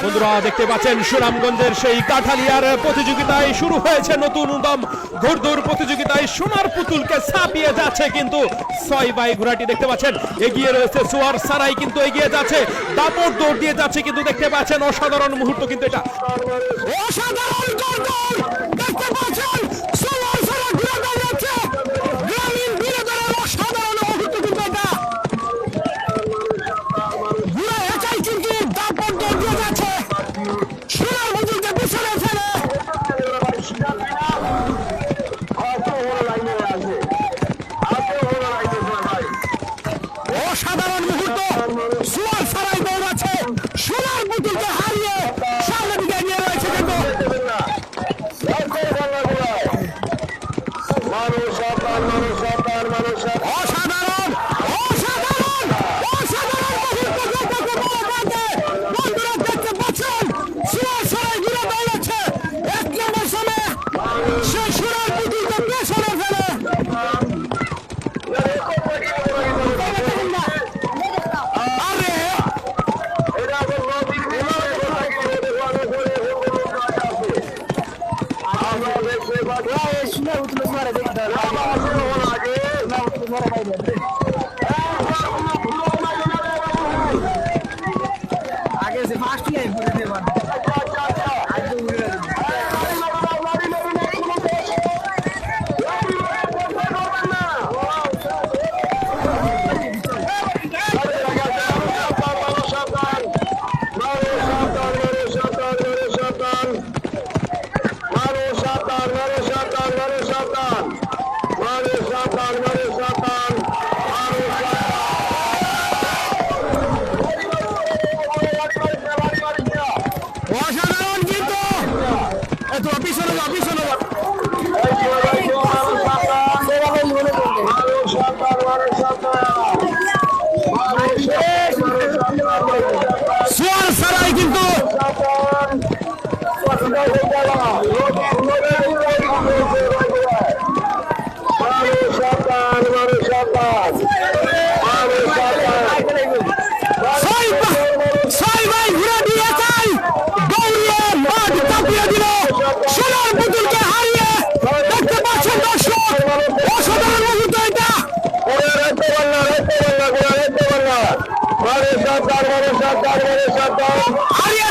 বন্ধুরা দেখতে পাচ্ছেন সুনামগঞ্জের সেই কাঠালিয়ার প্রতিযোগিতায় শুরু হয়েছে নতুন উদ্যম ঘোড়দৌড় প্রতিযোগিতায় সোনার পুতুলকে ছাপিয়ে যাচ্ছে কিন্তু 6 বাই ঘোড়াটি দেখতে পাচ্ছেন এগিয়ে রয়েছে সোয়ার সারাই কিন্তু এগিয়ে যাচ্ছে দাপট দৌড় দিয়ে যাচ্ছে কিন্তু দেখতে পাচ্ছেন অসাধারণ মুহূর্ত কিন্তু এটা অসাধারণ ঘোড়দৌড় দেখতে পাচ্ছেন সোয়ার সারাই ঘোড়া দৌড়াচ্ছে গ্রামীণ বিনোদনের অসাধারণ মুহূর্ত কিন্তু এটা ঘোড়া একাই কিন্তু দাপট দৌড় দিয়ে যাচ্ছে সোনার পুতুলকে পিছনে ফেলে অসাধারণ মুহূর্ত সোয়ার সারাই দৌড়াচ্ছে সোনার পুতুলকে হারিয়ে সামনে দিকে এগিয়ে রয়েছে কিন্তু অসাধারণ অসাধারণ অসাধারণ মুহূর্ত বন্ধুরা দেখতে পাচ্ছেন সোয়ার সারাই ঘুরে দৌড়াচ্ছে 1 নম্বর সময়ে সে সোনার পুতুলকে পেছনে ফেলে आगे से फास्ट ही है पूरे से बात অসাধারণ কিন্তু এত পিছনে যাও পিছনে যাও সোয়ার সারাই কিন্তু হারিয়ে